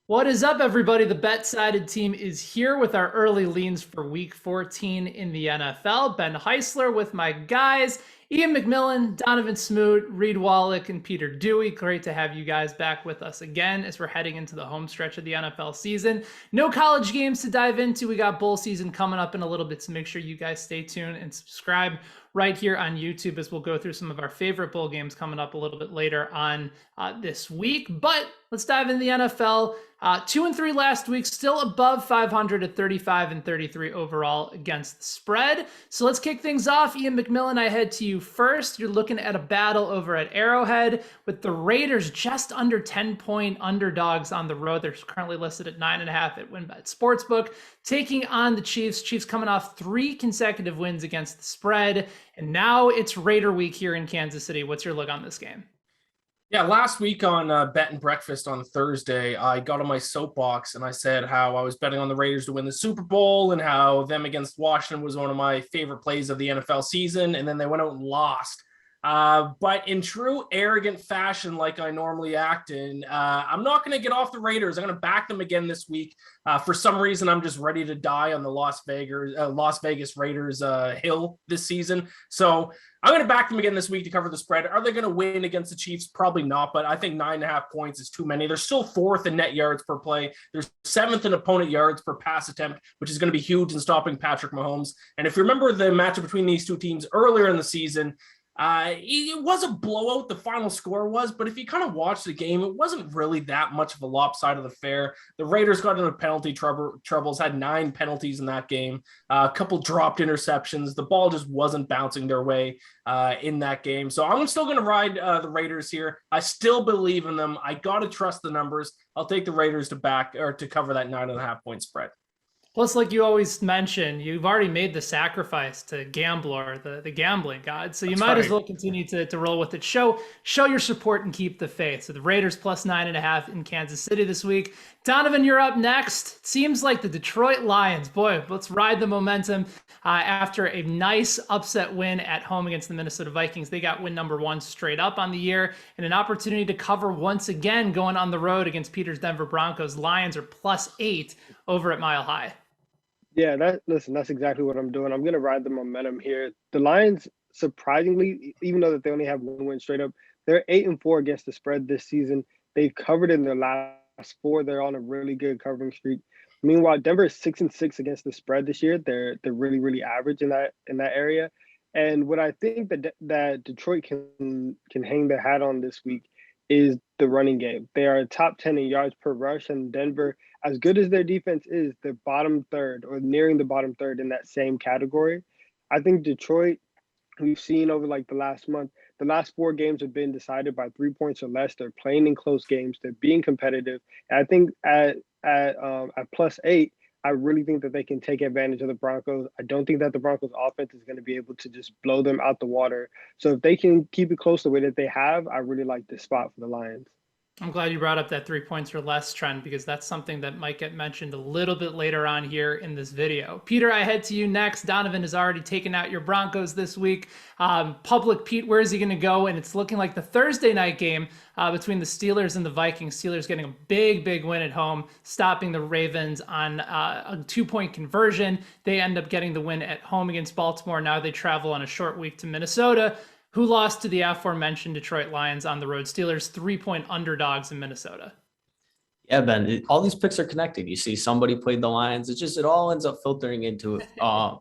What is up, everybody? The BetSided team is here with our early leans for Week 14 in the NFL. Ben Heisler with my guys, Ian McMillan, Donovan Smoot, Reed Wallach, and Peter Dewey. Great to have you guys back with us again as we're heading into the home stretch of the NFL season. No college games to dive into. We got bowl season coming up in a little bit, so make sure you guys stay tuned and subscribe right here on YouTube as we'll go through some of our favorite bowl games coming up a little bit later on this week. But let's dive into the NFL. 2-3 last week, still above 500 at 35-33 overall against the spread. So let's kick things off. Ian McMillan, I head to you first. You're looking at a battle over at Arrowhead with the Raiders just under 10-point underdogs on the road. They're currently listed at 9.5 at WynnBET Sportsbook, taking on the Chiefs. Chiefs coming off 3 consecutive wins against the spread, and now it's Raider week here in Kansas City. What's your look on this game? Yeah, last week on Bet and Breakfast on Thursday, I got on my soapbox and I said how I was betting on the Raiders to win the Super Bowl and how them against Washington was one of my favorite plays of the NFL season. And then they went out and lost. But in true arrogant fashion, like I normally act in, I'm not going to get off the Raiders. I'm going to back them again this week. For some reason, I'm just ready to die on the Las Vegas Raiders hill this season. So I'm going to back them again this week to cover the spread. Are they going to win against the Chiefs? Probably not, but I think 9.5 points is too many. They're still 4th in net yards per play. They're 7th in opponent yards per pass attempt, which is going to be huge in stopping Patrick Mahomes. And if you remember the matchup between these two teams earlier in the season, it was a blowout, the final score was, but if you kind of watch the game, it wasn't really that much of a lopsided affair. The Raiders got into penalty troubles, had 9 penalties in that game, a couple dropped interceptions. The ball just wasn't bouncing their way in that game. So I'm still going to ride the Raiders here. I still believe in them. I got to trust the numbers. I'll take the Raiders to cover that 9.5 point spread. Plus, like you always mention, you've already made the sacrifice to Gambler, the gambling god. So you might as well continue to roll with it. Show your support and keep the faith. So the Raiders plus 9.5 in Kansas City this week. Donovan, you're up next. It seems like the Detroit Lions, boy, let's ride the momentum after a nice upset win at home against the Minnesota Vikings. They got win number 1 straight up on the year and an opportunity to cover once again going on the road against Peter's Denver Broncos. Lions are plus 8 over at Mile High. Yeah, that's exactly what I'm doing. I'm going to ride the momentum here. The Lions, surprisingly, even though that they only have 1 win straight up, they're 8-4 against the spread this season. They've covered in their last 4. They're on a really good covering streak. Meanwhile, Denver is 6-6 against the spread this year. They're really average in that area. And what I think that Detroit can hang their hat on this week is the running game. They are top 10 in yards per rush, and Denver, as good as their defense is, they're bottom third or nearing the bottom third in that same category. I think Detroit, we've seen over like the last month, the last 4 games have been decided by 3 points or less. They're playing in close games. They're being competitive. And I think at plus 8, I really think that they can take advantage of the Broncos. I don't think that the Broncos offense is going to be able to just blow them out the water. So if they can keep it close the way that they have, I really like this spot for the Lions. I'm glad you brought up that 3 points or less trend because that's something that might get mentioned a little bit later on here in this video. Peter, I head to you next. Donovan has already taken out your Broncos this week. Public Pete, where is he going to go? And it's looking like the Thursday night game between the Steelers and the Vikings. Steelers getting a big win at home, stopping the Ravens on a 2-point conversion. They end up getting the win at home against Baltimore. Now they travel on a short week to Minnesota, who lost to the aforementioned Detroit Lions on the road. Steelers 3-point underdogs in Minnesota. Yeah, Ben, all these picks are connected. You see somebody played the Lions. It all ends up filtering into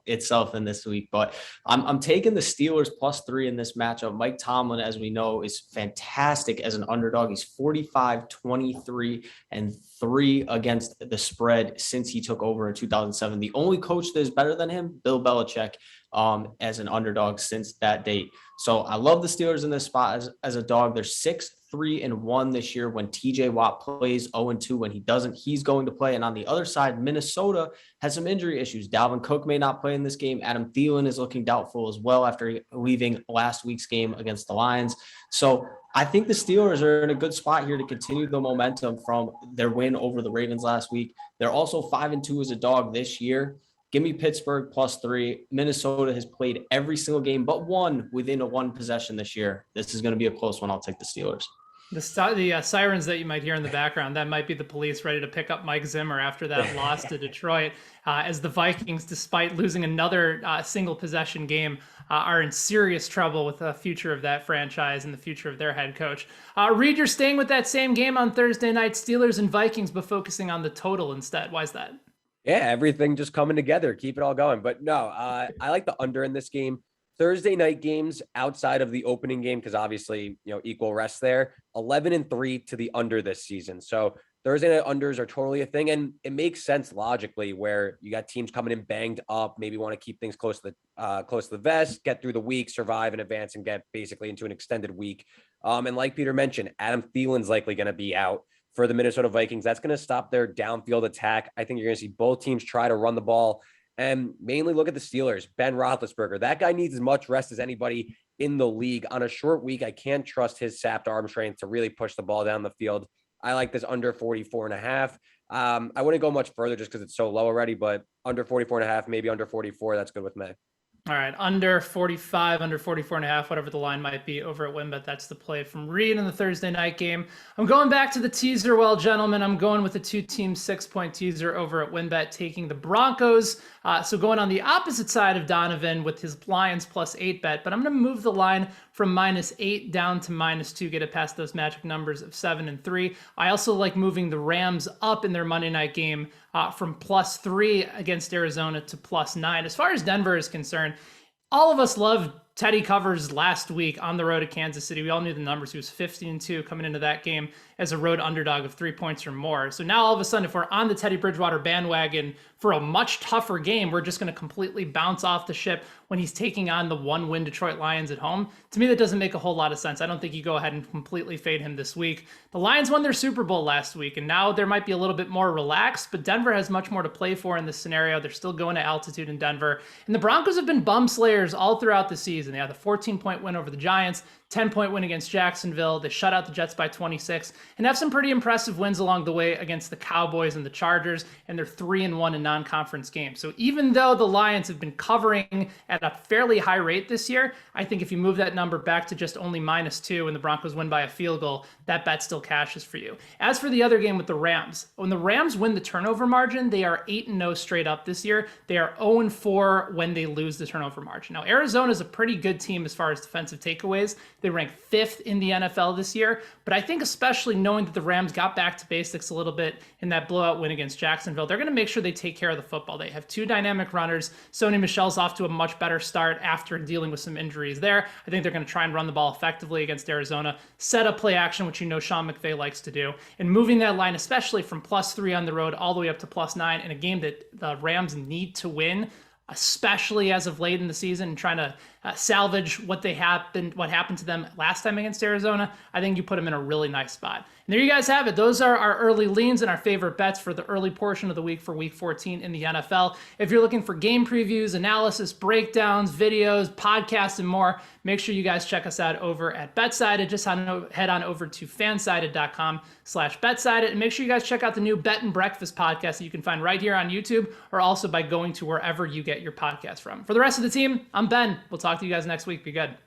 itself in this week. But I'm taking the Steelers plus 3 in this matchup. Mike Tomlin, as we know, is fantastic as an underdog. He's 45-23 and 3 against the spread since he took over in 2007. The only coach that is better than him, Bill Belichick, as an underdog since that date. So I love the Steelers in this spot as a dog. They're 6-3-1 this year when TJ Watt plays, 0-2 when he doesn't. He's going to play. And on the other side, Minnesota has some injury issues. Dalvin Cook may not play in this game. Adam Thielen is looking doubtful as well after leaving last week's game against the Lions. So I think the Steelers are in a good spot here to continue the momentum from their win over the Ravens last week. They're also 5-2 as a dog this year. Give me Pittsburgh plus 3. Minnesota has played every single game but one within a 1 possession this year. This is going to be a close one. I'll take the Steelers. The sirens that you might hear in the background, that might be the police ready to pick up Mike Zimmer after that loss to Detroit, as the Vikings, despite losing another single possession game, are in serious trouble with the future of that franchise and the future of their head coach. Reed, you're staying with that same game on Thursday night, Steelers and Vikings, but focusing on the total instead. Why is that? Yeah, everything just coming together. Keep it all going. But no, I like the under in this game. Thursday night games outside of the opening game, because obviously, equal rest there, 11-3 to the under this season. So Thursday night unders are totally a thing. And it makes sense logically where you got teams coming in banged up, maybe want to keep things close to the vest, get through the week, survive and advance and get basically into an extended week. And like Peter mentioned, Adam Thielen's likely going to be out for the Minnesota Vikings. That's going to stop their downfield attack. I think you're going to see both teams try to run the ball. And mainly look at the Steelers. Ben Roethlisberger, that guy needs as much rest as anybody in the league. On a short week, I can't trust his sapped arm strength to really push the ball down the field. I like this under 44.5. I wouldn't go much further just because it's so low already, but under 44.5, maybe under 44, that's good with me. All right, under 45, under 44.5, whatever the line might be over at WinBet. That's the play from Reed in the Thursday night game. I'm going back to the teaser. Well, gentlemen, I'm going with the 2-team 6-point teaser over at WinBet, taking the Broncos. So going on the opposite side of Donovan with his Lions +8 bet, but I'm going to move the line from -8 down to -2, get it past those magic numbers of 7 and 3. I also like moving the Rams up in their Monday night game from +3 against Arizona to +9. As far as Denver is concerned, all of us loved Teddy Covers last week on the road at Kansas City. We all knew the numbers. He was 50-2 coming into that game as a road underdog of 3 points or more. So now all of a sudden, if we're on the Teddy Bridgewater bandwagon for a much tougher game, we're just going to completely bounce off the ship when he's taking on the 1-win Detroit Lions at home. To me, that doesn't make a whole lot of sense. I don't think you go ahead and completely fade him this week. The Lions won their Super Bowl last week, and now there might be a little bit more relaxed, but Denver has much more to play for in this scenario. They're still going to altitude in Denver. And the Broncos have been bum slayers all throughout the season. They had the 14-point win over the Giants, 10-point win against Jacksonville. They shut out the Jets by 26 and have some pretty impressive wins along the way against the Cowboys and the Chargers, and they're 3-1 in non-conference games. So even though the Lions have been covering at a fairly high rate this year, I think if you move that number back to just only -2 and the Broncos win by a field goal, that bet still cashes for you. As for the other game with the Rams, when the Rams win the turnover margin, they are 8-0 straight up this year. They are 0-4 when they lose the turnover margin. Now, Arizona is a pretty good team as far as defensive takeaways. They rank 5th in the NFL this year, but I think especially knowing that the Rams got back to basics a little bit in that blowout win against Jacksonville, they're going to make sure they take care of the football. They have 2 dynamic runners. Sony Michel's off to a much better start after dealing with some injuries there. I think they're going to try and run the ball effectively against Arizona, set up play action, which Sean McVay likes to do, and moving that line, especially from +3 on the road all the way up to +9 in a game that the Rams need to win, especially as of late in the season, and trying to salvage what happened to them last time against Arizona. I think you put them in a really nice spot. And there you guys have it. Those are our early leans and our favorite bets for the early portion of the week for Week 14 in the NFL. If you're looking for game previews, analysis, breakdowns, videos, podcasts, and more, make sure you guys check us out over at BetSided. Just head on over to fansided.com/BetSided, and make sure you guys check out the new Bet and Breakfast podcast that you can find right here on YouTube, or also by going to wherever you get your podcast from. For the rest of the team, I'm Ben. We'll talk to you guys next week. Be good.